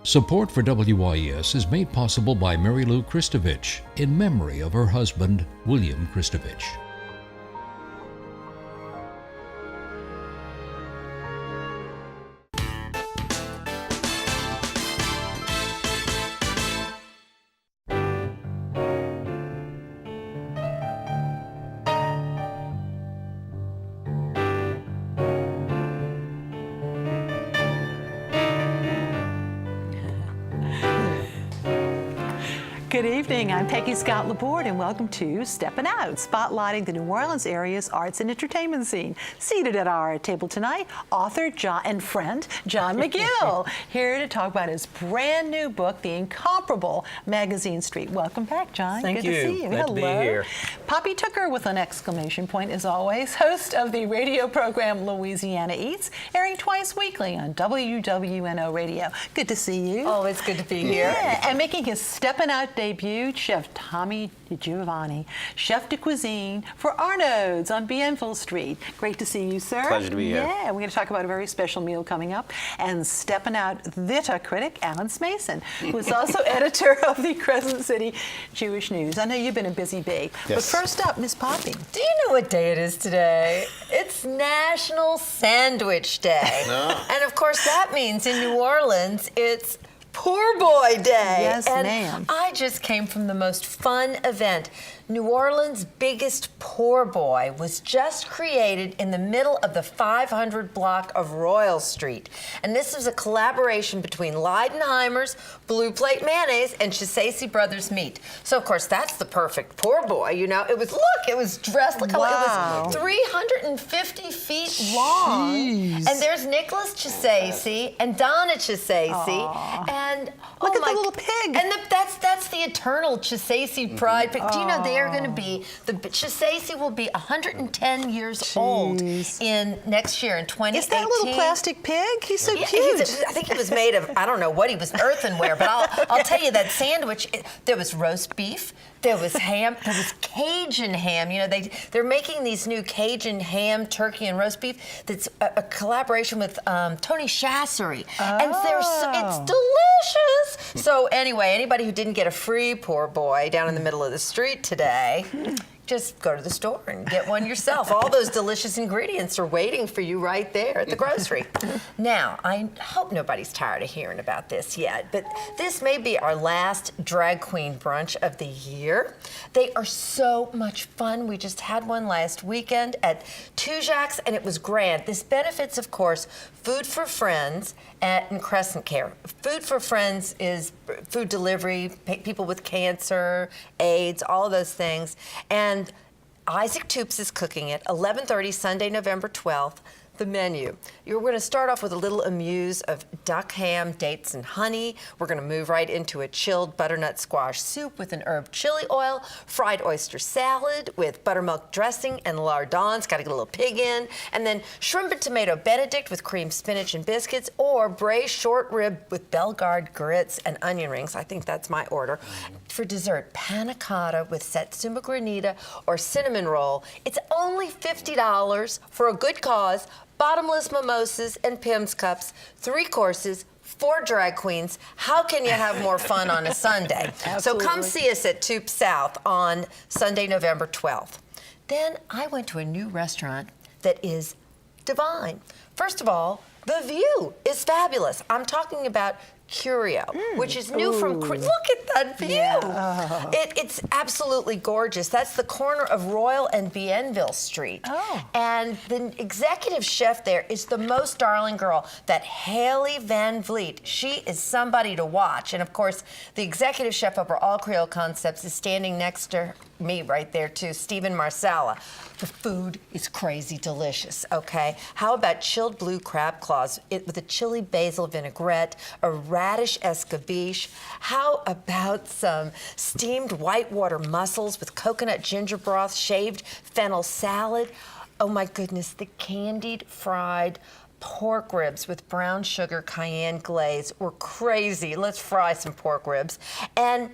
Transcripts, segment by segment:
Support for WYES is made possible by Mary Lou Kristovich in memory of her husband, William Kristovich. Good evening, I'm Peggy Scott Laborde and welcome to Steppin Out, spotlighting the New Orleans area's arts and entertainment scene. Seated at our table tonight, author and friend John Magill, here to talk about his brand new book, The Incomparable Magazine Street. Welcome back, John. Thank Good you. to see you. Glad Hello. to be here. Poppy Tooker with an exclamation point as always, host of the radio program Louisiana Eats, airing twice weekly on WWNO Radio. Good to see you. Oh, it's good to be here. Yeah, and making his Steppin Out debut, Chef Tommy DiGiovanni, chef de cuisine for Arnaud's on Bienville Street. Great to see you, sir. Pleasure to be here. Yeah, we're going to talk about a very special meal coming up. And Steppin Out Vita critic Alan Smason, who is also editor of the Crescent City Jewish News. I know you've been a busy bee. Yes. But first up, Miss Poppy. Do you know what day it is today? It's National Sandwich Day. No. And of course that means in New Orleans it's Poor Boy Day. Yes, and ma'am. I just came from the most fun event. New Orleans' biggest poor boy was just created in the middle of the 500 block of Royal Street. And this was a collaboration between Leidenheimer's Blue Plate Mayonnaise and Chisaisi Brothers Meat. So, of course, that's the perfect poor boy, you know. It was, look, it was dressed like Wow. it was 350 feet long. Jeez. And there's Nicholas Chisaisi and Donna Chisaisi. And, Look oh at my, the little pig. And that's the eternal Chisaisi pride pig. Do you know they are going to be, the Chisaisi will be 110 years old in next year, in 2018. Is that a little plastic pig? He's so Yeah, cute. I think he was made of, I don't know what he was, earthenware, but I'll tell you that sandwich, there was roast beef, there was ham, there was Cajun ham. You know, they're making these new Cajun ham, turkey, and roast beef that's a collaboration with Tony Chassery. And it's delicious. So anyway, anybody who didn't get a free poor boy down in the middle of the street today, just go to the store and get one yourself. All those delicious ingredients are waiting for you right there at the grocery. Now, I hope nobody's tired of hearing about this yet, but this may be our last drag queen brunch of the year. They are so much fun. We just had one last weekend at Tujague's, and it was grand. This benefits, of course, Food for Friends and Crescent Care. Food for Friends is food delivery, people with cancer, AIDS, all of those things. And Isaac Toops is cooking it, 11:30 Sunday, November 12th. The menu. We're going to start off with a little amuse of duck ham, dates, and honey. We're going to move right into a chilled butternut squash soup with an herb chili oil, fried oyster salad with buttermilk dressing and lardons. Got to get a little pig in. And then shrimp and tomato Benedict with cream spinach and biscuits, or braised short rib with Bellegarde grits and onion rings. I think that's my order. For dessert, panna cotta with satsuma granita or cinnamon roll. It's only $50 for a good cause. Bottomless mimosas and Pim's cups, 3 courses, 4 drag queens. How can you have more fun on a Sunday? So come see us at Toop South on Sunday, November 12th. Then I went to a new restaurant that is divine. First of all, the view is fabulous. I'm talking about Curio, which is new from, look at that view. Yeah. It's absolutely gorgeous. That's the corner of Royal and Bienville Street. Oh. And the executive chef there is the most darling girl, that Haley Van Vliet. She is somebody to watch. And of course, the executive chef over All Creole Concepts is standing next to me right there too, Stephen Marsala. The food is crazy delicious, okay? How about chilled blue crab claws with a chili basil vinaigrette, a radish escabeche? How about some steamed whitewater mussels with coconut ginger broth, shaved fennel salad? Oh my goodness, the candied fried pork ribs with brown sugar cayenne glaze were crazy. Let's fry some pork ribs. And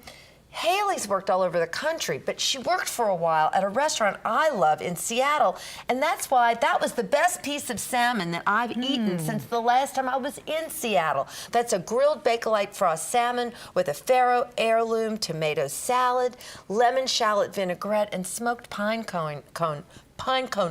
Haley's worked all over the country, but she worked for a while at a restaurant I love in Seattle, and that's why that was the best piece of salmon that I've eaten since the last time I was in Seattle. That's a grilled Bakelite frost salmon with a Faro heirloom tomato salad, lemon shallot vinaigrette, and smoked pine cone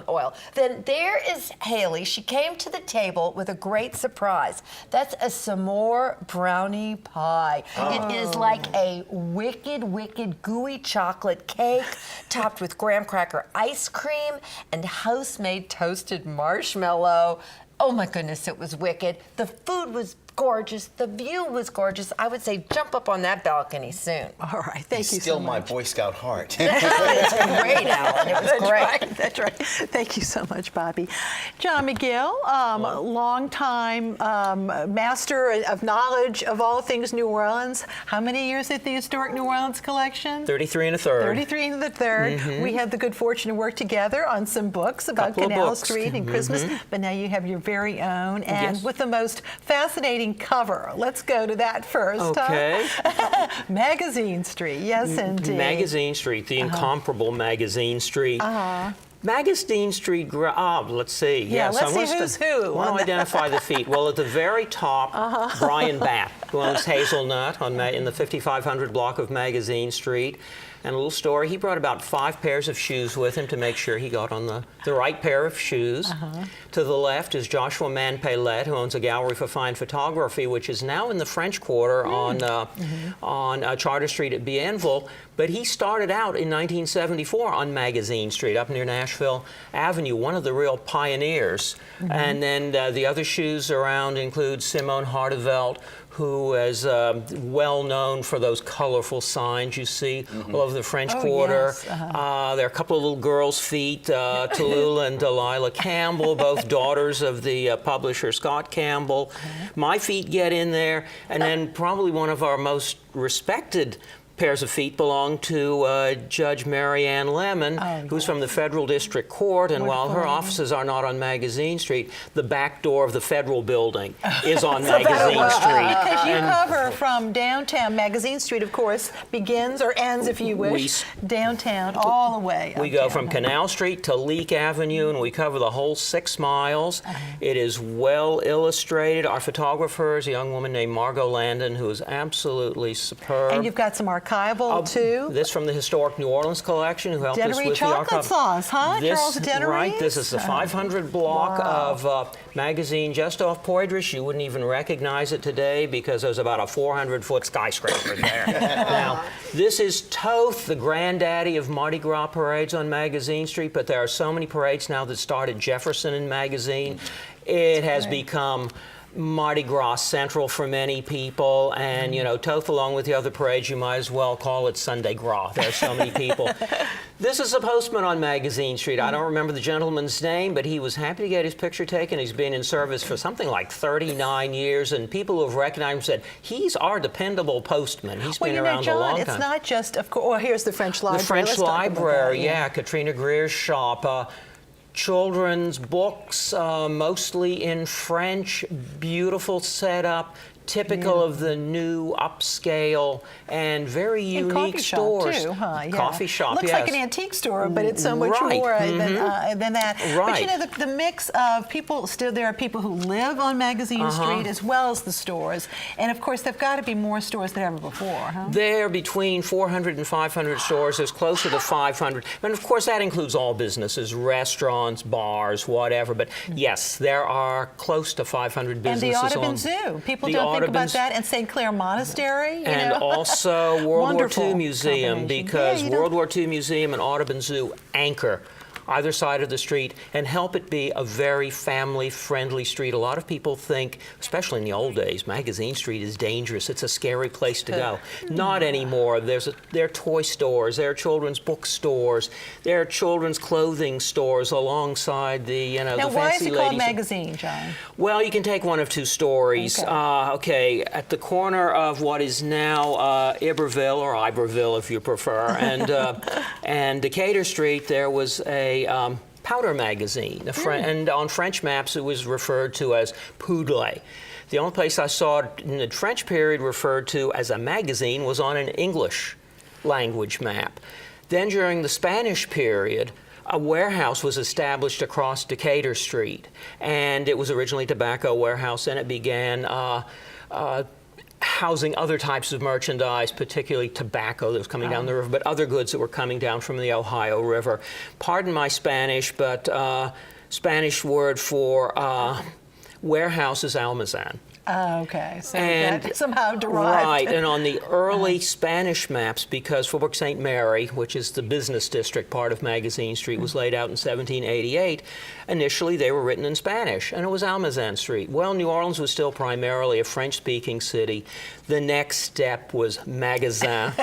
oil. Then there is Haley. She came to the table with a great surprise. That's a s'more brownie pie. It is like a wicked, wicked gooey chocolate cake topped with graham cracker ice cream and house-made toasted marshmallow. Oh my goodness, it was wicked. The food was gorgeous. The view was gorgeous. I would say jump up on that balcony soon. All right, thank you so Still much. my Boy Scout heart. It's great, Alan. It was That's great. right. That's right. Thank you so much, Bobby. John Magill, longtime master of knowledge of all things New Orleans. How many years at the Historic New Orleans Collection? 33 and a third. 33 and a third. We had the good fortune to work together on some books about Couple of Canal books. Street and Christmas, but now you have your very own, and Yes. with the most fascinating cover. Let's go to that first. Okay. Magazine Street, yes indeed. Magazine Street, the Incomparable Magazine Street. Magazine Street, let's see. Yeah, let's see who's who Want on to that. identify the feet? Well, at the very top, Brian Batt, who owns Hazelnut in the 5500 block of Magazine Street. And a little story, he brought about 5 pairs of shoes with him to make sure he got on the right pair of shoes. To the left is Joshua Manpellet, who owns a gallery for fine photography, which is now in the French Quarter on Charter Street at Bienville. But he started out in 1974 on Magazine Street up near Nashville Avenue, one of the real pioneers. And then the other shoes around include Simone Hardevelt, who is well known for those colorful signs you see all over the French Quarter. Yes. There are a couple of little girls' feet, Tallulah and Delilah Campbell, both daughters of the publisher Scott Campbell. My feet get in there, and then probably one of our most respected pairs of feet belong to Judge Mary Ann Lemon, who's from the Federal District Court, and while her offices are not on Magazine Street, the back door of the Federal Building is on Magazine Street. Because you cover from downtown. Magazine Street, of course, begins or ends, if you wish, downtown all the way. We go from Canal Street to Leek Avenue, and we cover the whole 6 miles. It is well illustrated. Our photographer is a young woman named Margot Landon, who is absolutely superb. And you've got some archival, too. This from the Historic New Orleans Collection, who helped us Dennery with the chocolate archive. sauce, huh? Charles Dennery? Right, this is the 500 block of Magazine just off Poydras. You wouldn't even recognize it today because there's about a 400-foot skyscraper there. Now, this is Toth, the granddaddy of Mardi Gras parades on Magazine Street, but there are so many parades now that started Jefferson in Magazine. It has become Mardi Gras Central for many people, and you know, Toth, along with the other parades, you might as well call it Sunday Gras. There are so many people. This is a postman on Magazine Street. I don't remember the gentleman's name, but he was happy to get his picture taken. He's been in service for something like 39 years, and people who have recognized him said, he's our dependable postman. He's been around John, a long time. it's not just, of course, well, here's the French Library. The French Let's talk about Library, that, yeah, Katrina Greer's shop. Children's books, mostly in French, beautiful setup, typical of the new upscale and very unique coffee stores. Shop too, huh? Yeah. Coffee shop, Looks yes. like an antique store, but it's so much Right. more than that. Right. But you know, the mix of people, still there are people who live on Magazine Street as well as the stores. And of course, there've got to be more stores than ever before, huh? There, between 400 and 500 stores. There's closer to 500. And of course, that includes all businesses, restaurants, bars, whatever. But yes, there are close to 500 And businesses the Audubon on Zoo. People the don't think about Audubon- that. And St. Clair Monastery, you and know? also World War Wonderful II Museum, combination. because Yeah, you World don't- War II Museum and Audubon Zoo anchor either side of the street and help it be a very family-friendly street. A lot of people think, especially in the old days, Magazine Street is dangerous. It's a scary place to go. Not anymore. There are toy stores, there are children's bookstores, there are children's clothing stores alongside the, Now, the why is fancy it called ladies. Magazine, John? Well, you can take one of two stories. Okay. At the corner of what is now Iberville, or Iberville if you prefer, and Decatur Street, there was a powder magazine. And on French maps, it was referred to as Poudre. The only place I saw it in the French period referred to as a magazine was on an English language map. Then during the Spanish period, a warehouse was established across Decatur Street, and it was originally a tobacco warehouse, and it began housing other types of merchandise, particularly tobacco that was coming down the river, but other goods that were coming down from the Ohio River. Pardon my Spanish, but Spanish word for warehouse is almazan. Okay, so that somehow derived. Right, and on the early Spanish maps, because Faubourg St. Mary, which is the business district part of Magazine Street, was laid out in 1788, initially they were written in Spanish, and it was Almazan Street. Well, New Orleans was still primarily a French-speaking city. The next step was magasin,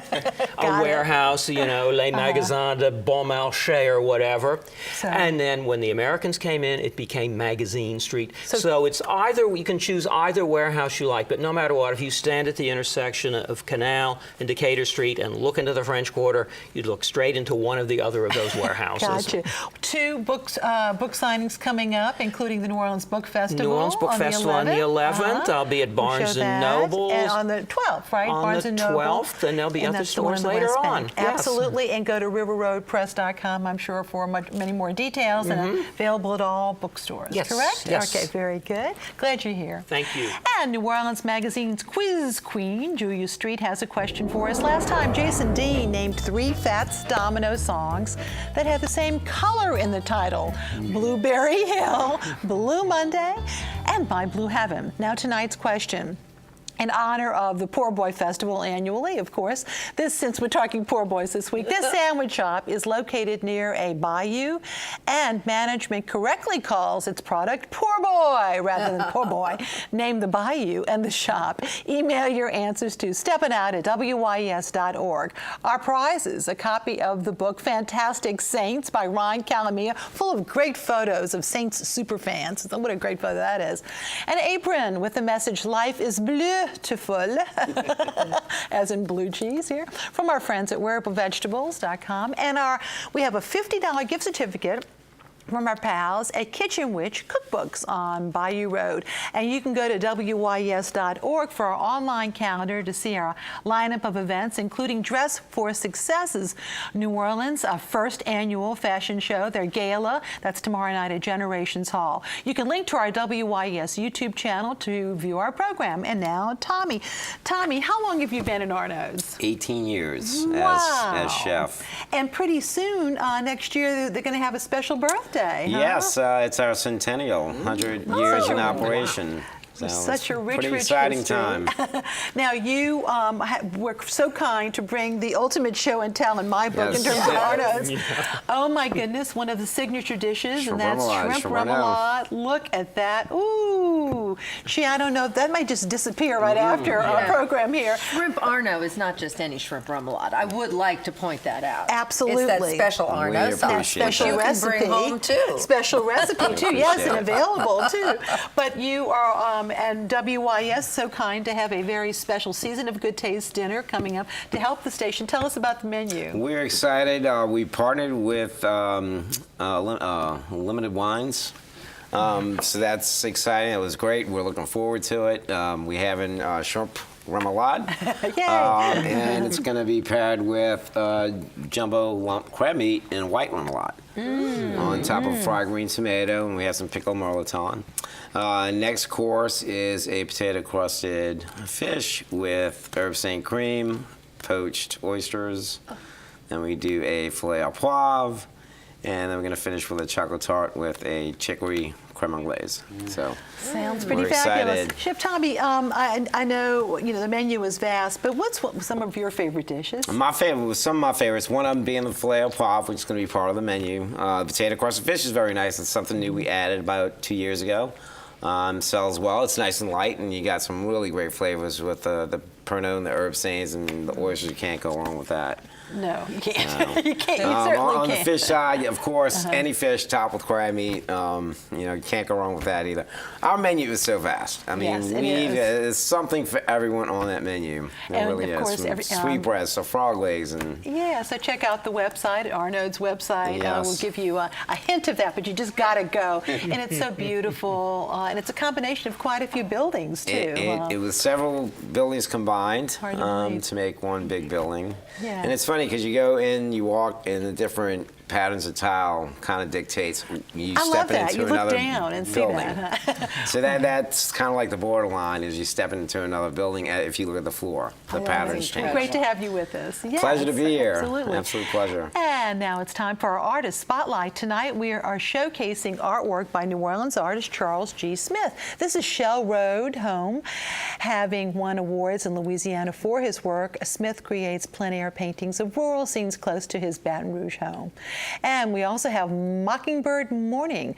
a warehouse, you know, les magasins de bon marché or whatever. And then when the Americans came in, it became Magazine Street. So it's either, you can choose either warehouse you like, but no matter what, if you stand at the intersection of Canal and Decatur Street and look into the French Quarter, you'd look straight into one of the other of those warehouses. Gotcha. 2 book signings coming up, including the New Orleans Book Festival. New Orleans Book Festival on the 11th. I'll be at Barnes and Noble. And on the 12th, right? On Barnes the and Noble. 12th, and they'll be at the stores later on. Absolutely, and go to riverroadpress.com, I'm sure, for many more details, and available at all bookstores, correct? Yes. Okay, very good. Glad you're here. Thank you. And New Orleans Magazine's quiz queen, Julia Street, has a question for us. Last time, Jason Dean named 3 Fats Domino songs that had the same color in the title: Blueberry Hill, Blue Monday, and My Blue Heaven. Now tonight's question, in honor of the Poor Boy Festival annually, of course. Since we're talking poor boys this week, this sandwich shop is located near a bayou, and management correctly calls its product Poor Boy rather than Poor Boy. Name the bayou and the shop. Email your answers to steppinout@wyes.org. Our prizes: a copy of the book Fantastic Saints by Ryan Calamia, full of great photos of Saints superfans. What a great photo that is. An apron with the message, "Life is bleu." Beautiful, as in blue cheese here, from our friends at wearablevegetables.com. And we have a $50 gift certificate from our pals at Kitchen Witch Cookbooks on Bayou Road. And you can go to WYES.org for our online calendar to see our lineup of events, including Dress for Successes New Orleans, first annual fashion show, their gala. That's tomorrow night at Generations Hall. You can link to our WYES YouTube channel to view our program. And now, Tommy. Tommy, how long have you been in Arnaud's? 18 years as chef. And pretty soon, next year, they're going to have a special birthday. Yes, it's our centennial, 100 years in operation. So such a rich, pretty exciting history. time. Now, you were so kind to bring the ultimate show and tell in my book in terms of Arnaud's. Oh my goodness, one of the signature dishes, and that's shrimp remoulade. Look at that. Ooh. Gee, I don't know. That might just disappear right after our program here. Shrimp Arnaud is not just any shrimp remoulade. I would like to point that out. Absolutely. It's that special Arnaud sauce. Special recipe. You can bring home too. Special recipe too, yes, and available too. But you are, and WYES so kind to have a very special Season of Good Taste dinner coming up to help the station. Tell us about the menu. We're excited. We partnered with Limited Wines. So that's exciting. It was great. We're looking forward to it. We're having shrimp remoulade. And it's going to be paired with jumbo lump crab meat and white remoulade on top of fried green tomato, and we have some pickled mirliton. Next course is a potato crusted fish with herb St. cream, poached oysters. Then we do a filet au poivre, and then we're going to finish with a chocolate tart with a chicory creme anglaise. So sounds pretty fabulous. Excited. Chef Tommy, I know the menu is vast, but what's some of your favorite dishes? Some of my favorites. One of them being the filet au poivre, which is going to be part of the menu. The potato crusted fish is very nice. It's something new we added about 2 years ago. Sells well. It's nice and light, and you got some really great flavors with the Pernod and the herb saints and the oysters. You can't go wrong with that. No, you can't. You can't. You certainly on can't. the fish side, of course, any fish topped with crab meat. You can't go wrong with that either. Our menu is so vast. I mean, Yes, it is. there's something for everyone on that menu. There And really of is. course, From sweetbreads, so frog legs, and Yeah, so check out the website, Arnaud's website. Yes. We'll give you a hint of that, but you just got to go. And it's so beautiful, and it's a combination of quite a few buildings, too. it was several buildings combined hard to believe. to make one big building. Yeah. And it's funny because you go in, you walk in the different patterns of tile kind of dictates you I love stepping that. into You look another down and see building. that. So that's kind of like the borderline is you step into another building if you look at the floor. The patterns change. Great to have you with us. Yes, Pleasure to be here. Absolutely. Absolute pleasure. And now it's time for our Artist Spotlight. Tonight we are showcasing artwork by New Orleans artist Charles G. Smith. This is Shell Road Home. Having won awards in Louisiana for his work, Smith creates plein air paintings of rural scenes close to his Baton Rouge home. And we also have Mockingbird Morning.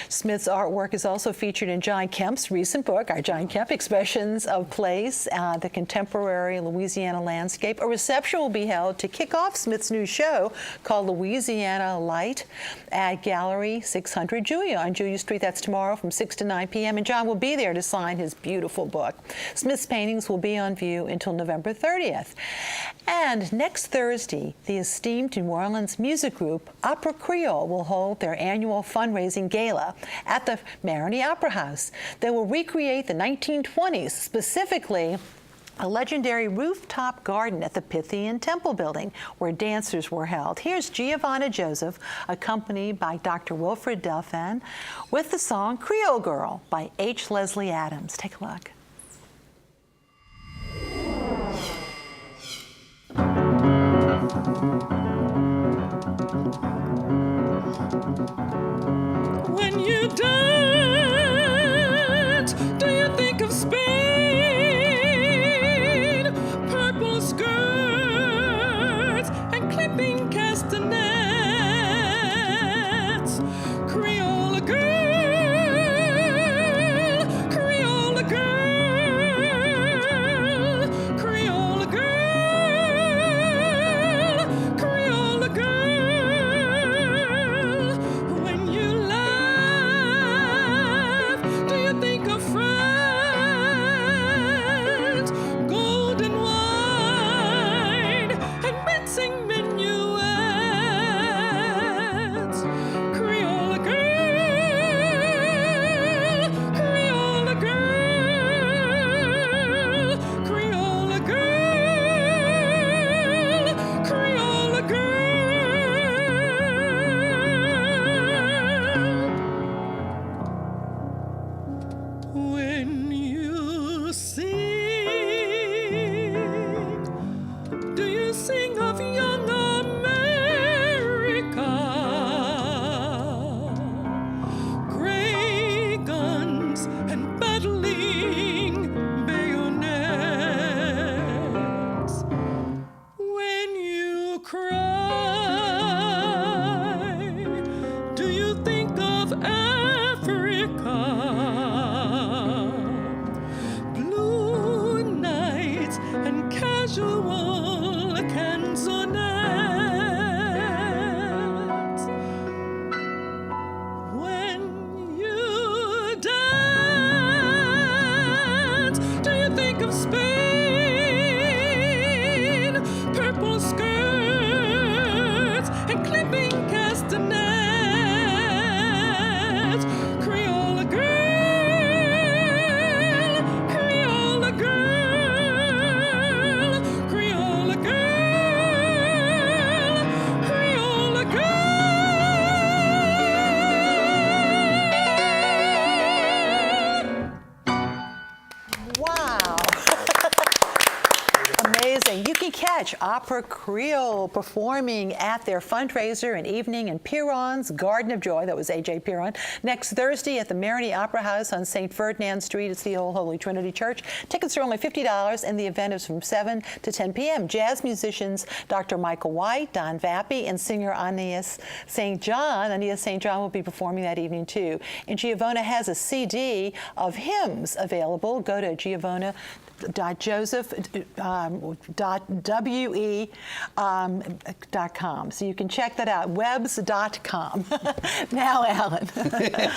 Smith's artwork is also featured in John Kemp's recent book, our John Kemp Expressions of Place, the Contemporary Louisiana Landscape. A reception will be held to kick off Smith's new show called Louisiana Light at Gallery 600 Julia on Julia Street. That's tomorrow from 6 to 9 p.m. And John will be there to sign his beautiful book. Smith's paintings will be on view until November 30th. And next Thursday, the esteemed New Orleans music group Opera Creole will hold their annual fundraising gala at the Marigny Opera House. They will recreate the 1920s, specifically a legendary rooftop garden at the Pythian Temple building where dancers were held. Here's Giovanna Joseph, accompanied by Dr. Wilfred Delphin, with the song Creole Girl by H. Leslie Adams. Take a look. When you dance, do you think of Spain? Purple skirts and clipping castanets. Creole girl, Creole girl, Creole girl, Creole girl. When you laugh, do you think of France? Golden wine and mincing minuets. Creole girl, Creole girl, Creole girl, Creole girl. When you sing, do you sing of young America? Gray guns and battling bayonets. When you cry, do you think of Africa? Blue nights and casual canzonets. When you dance, do you think of Spain? Purple skirts and clipping castanets. Creole girl, Creole girl, Creole girl, Creole girl. Wow. Amazing. You can catch Opera Creole performing at their fundraiser and evening in Piron's Garden of Joy, that was A.J. Piron, next Thursday at the Marigny Opera House on St. Ferdinand Street. It's the Old Holy Trinity Church. Tickets are only $50 and the event is from 7 to 10 p.m. Jazz musicians Dr. Michael White, Don Vappy, and singer Aeneas St. John. Aeneas St. John will be performing that evening too. And Giovanna has a CD of hymns available. Go to Giovanna Joseph.we.com. So you can check that out, webs.com. Now, Alan.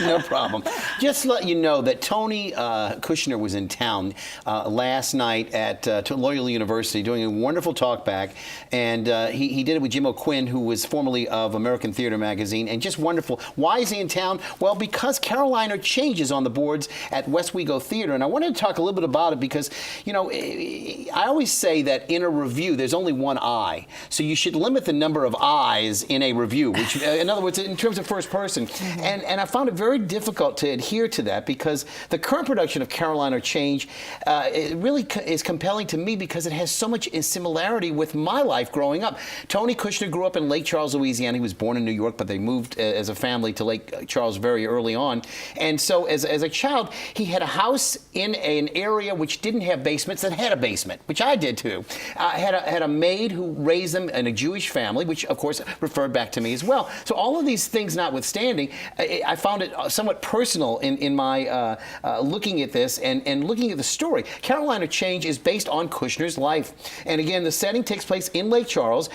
No problem. Just to let you know that Tony Kushner was in town last night at Loyola University doing a wonderful talk back, and he did it with Jim O'Quinn, who was formerly of American Theater Magazine, and just wonderful. Why is he in town? Well, because Carolina changes on the boards at Westwego Theater, and I wanted to talk a little bit about it because, you know, I always say that in a review there's only one eye, so you should limit the number of eyes in a review, which, in other words, in terms of first person. And I found it very difficult to adhere to that because the current production of Carolina Change it really is compelling to me because it has so much similarity with my life growing up. Tony Kushner grew up in Lake Charles, Louisiana. He was born in New York, but they moved as a family to Lake Charles very early on. And so as a child, he had a house in an area which didn't have basements that had a basement, which I did too. Had a maid who raised them in a Jewish family, which of course referred back to me as well. So all of these things notwithstanding, I found it somewhat personal in my looking at this and looking at the story. Carolina Change is based on Kushner's life. And again, the setting takes place in Lake Charles.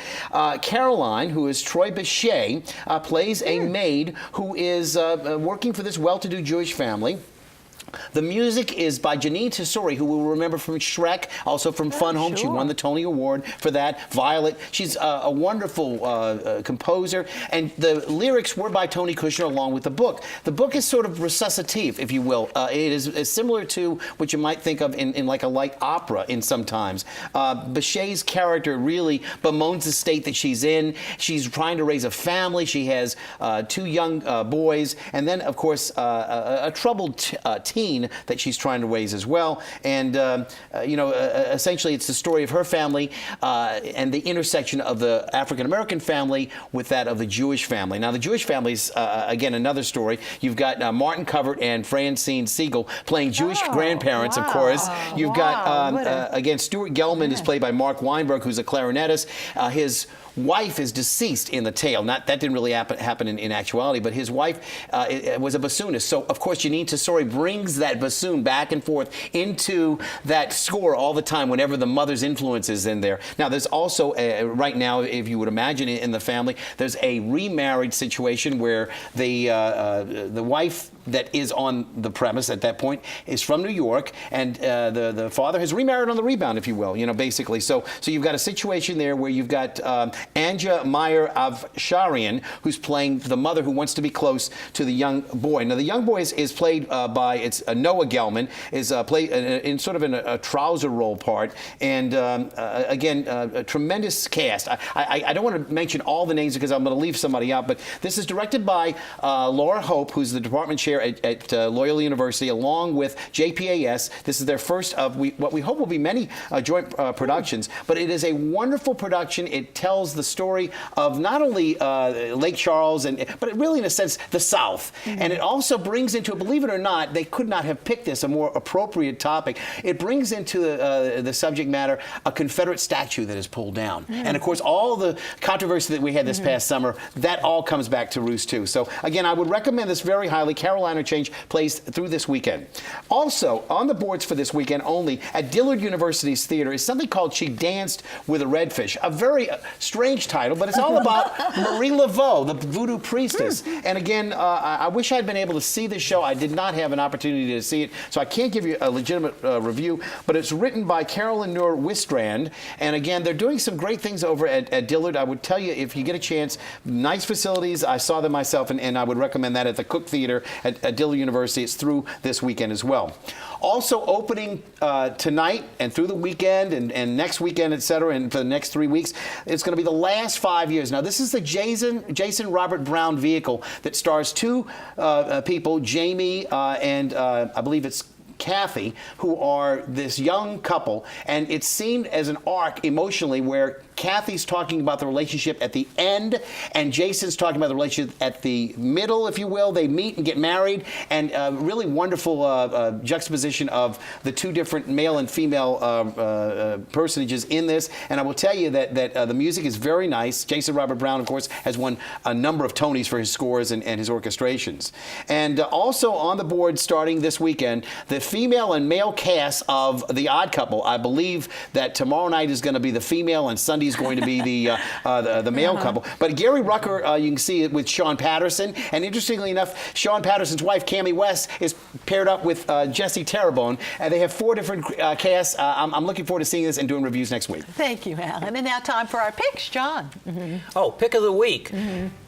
Caroline, who is Troy Bechet, plays a maid who is working for this well-to-do Jewish family. The music is by Jeanine Tesori, who we'll remember from Shrek, also from Fun Home. Sure. She won the Tony Award for that. Violet. She's a wonderful composer. And the lyrics were by Tony Kushner along with the book. The book is sort of recitative, if you will. It is similar to what you might think of in like a light opera in sometimes. Bechet's character really bemoans the state that she's in. She's trying to raise a family. She has 2 young boys. And then, of course, a troubled teen that she's trying to raise as well. And, you know, essentially it's the story of her family and the intersection of the African-American family with that of the Jewish family. Now, the Jewish family's, again, another story. You've got Martin Covert and Francine Siegel playing Jewish grandparents, of course. You've got, again, Stuart Gelman is played by Mark Weinberg, who's a clarinetist. His wife is deceased in the tale. That didn't really happen in actuality, but his wife was a bassoonist. So, of course, Jeanine Tesori brings that bassoon back and forth into that score all the time whenever the mother's influence is in there. Now, there's also, right now, if you would imagine in the family, there's a remarried situation where the wife that is on the premise at that point is from New York, and the father has remarried on the rebound, if you will, you know, basically. So you've got a situation there where you've got Anja Meyer Avsharian, who's playing the mother who wants to be close to the young boy. Now, the young boy is played by Noah Gelman, is played in sort of a trouser role part, and again, a tremendous cast. I don't want to mention all the names because I'm going to leave somebody out, but this is directed by Laura Hope, who's the department chair at Loyola University, along with JPAS. This is their first of what we hope will be many joint productions, but it is a wonderful production. It tells the story of not only Lake Charles, but it really, in a sense, the South. And it also brings into, believe it or not, they could not have picked this, a more appropriate topic. It brings into the subject matter a Confederate statue that is pulled down. And, of course, all the controversy that we had this past summer, that all comes back to roost, too. So, again, I would recommend this very highly. Carolina Change plays through this weekend. Also, on the boards for this weekend only, at Dillard University's theater is something called She Danced with a Redfish, a very strange title, but it's all about Marie Laveau, the voodoo priestess. And again, I wish I'd been able to see this show. I did not have an opportunity to see it, so I can't give you a legitimate review, but it's written by Carolyn Noor Wistrand. And again, they're doing some great things over at Dillard. I would tell you, if you get a chance, nice facilities. I saw them myself, and I would recommend that at the Cook Theater at Dillard University. It's through this weekend as well. Also opening tonight and through the weekend and next weekend, et cetera, and for the next 3 weeks, it's going to be the last 5 years. Now, this is the Jason Robert Brown vehicle that stars 2 people, Jamie and I believe it's Kathy, who are this young couple, and it's seen as an arc emotionally where Kathy's talking about the relationship at the end, and Jason's talking about the relationship at the middle, if you will. They meet and get married, and really wonderful juxtaposition of the 2 different male and female personages in this. And I will tell you that the music is very nice. Jason Robert Brown, of course, has won a number of Tonys for his scores and his orchestrations. And also on the board starting this weekend, the female and male cast of The Odd Couple. I believe that tomorrow night is going to be the female and Sunday is going to be the male couple. But Gary Rucker, you can see it with Sean Patterson. And interestingly enough, Sean Patterson's wife, Cammie West, is paired up with Jesse Terrebonne. And they have 4 different casts. I'm looking forward to seeing this and doing reviews next week. Thank you, Alan. And now time for our picks, John. Oh, pick of the week.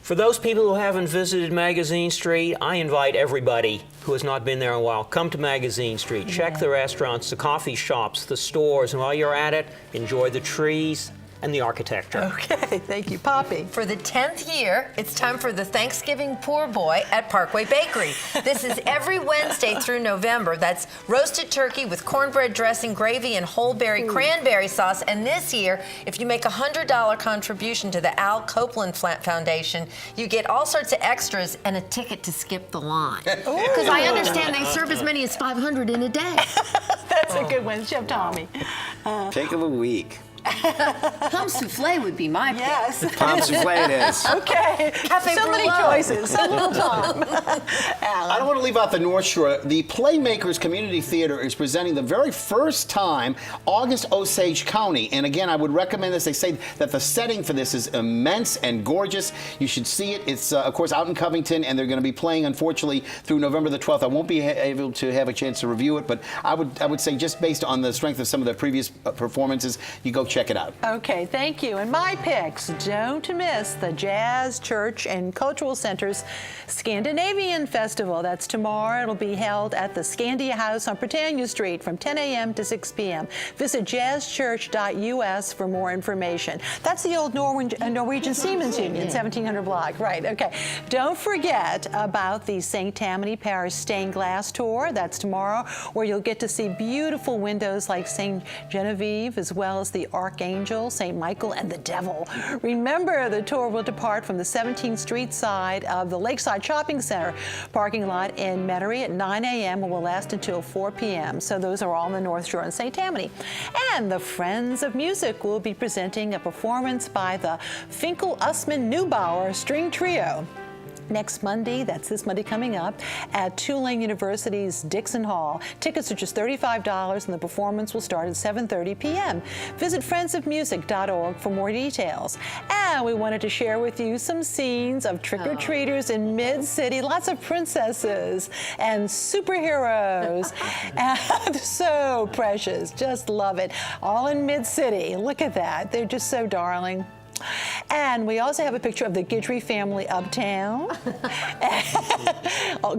For those people who haven't visited Magazine Street, I invite everybody who has not been there in a while, come to Magazine Street. Check the restaurants, the coffee shops, the stores, and while you're at it, enjoy the trees and the architecture. Okay, thank you, Poppy. For the 10th year, it's time for the Thanksgiving Poor Boy at Parkway Bakery. This is every Wednesday through November. That's roasted turkey with cornbread dressing, gravy, and whole berry cranberry sauce. And this year, if you make a $100 contribution to the Al Copeland Foundation, you get all sorts of extras and a ticket to skip the line. Because I understand they serve as many as 500 in a day. That's a good one, Chef Tommy. Pick of the week. Plum souffle would be my pick. Yes. Palm souffle it is. Okay. Cafe so many Brûlot. choices, so little time. Alan. I don't want to leave out the North Shore. The Playmakers Community Theater is presenting the very first time August Osage County. And again, I would recommend this. They say that the setting for this is immense and gorgeous. You should see it. It's, of course, out in Covington, and they're going to be playing, unfortunately, through November the 12th. I won't be able to have a chance to review it, but I would say just based on the strength of some of their previous performances, you go check it out. Okay, thank you. And my picks, don't miss the Jazz, Church, and Cultural Center's Scandinavian Festival. That's tomorrow. It'll be held at the Scandia House on Britannia Street from 10 a.m. to 6 p.m. Visit jazzchurch.us for more information. That's the old Norwegian Seamen's Union, 1700 block. Right, okay. Don't forget about the St. Tammany Parish Stained Glass Tour. That's tomorrow, where you'll get to see beautiful windows like St. Genevieve, as well as the Archangel, St. Michael, and the Devil. Remember, the tour will depart from the 17th Street side of the Lakeside Shopping Center parking lot in Metairie at 9 a.m. and will last until 4 p.m. So those are all on the North Shore in St. Tammany. And the Friends of Music will be presenting a performance by the Finkel-Usman-Neubauer String Trio next Monday, that's this Monday coming up, at Tulane University's Dixon Hall. Tickets are just $35 and the performance will start at 7:30 p.m. Visit friendsofmusic.org for more details. And we wanted to share with you some scenes of trick-or-treaters in Mid-City. Lots of princesses and superheroes. And so precious, just love it. All in Mid-City, look at that. They're just so darling. And we also have a picture of the Guidry family uptown,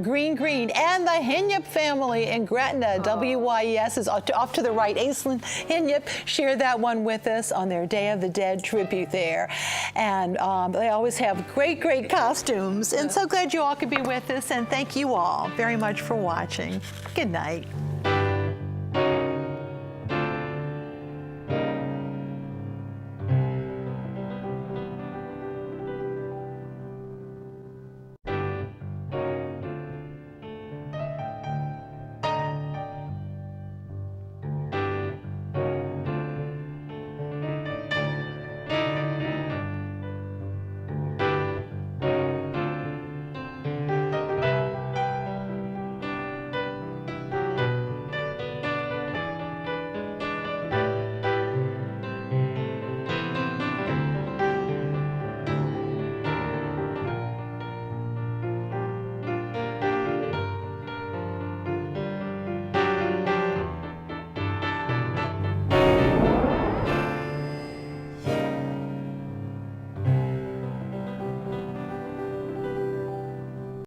Green, and the Hinyip family in Gretna. WYES is off to the right. Aislinn Hinyip shared that one with us on their Day of the Dead tribute there. And they always have great, great costumes. And so glad you all could be with us. And thank you all very much for watching. Good night.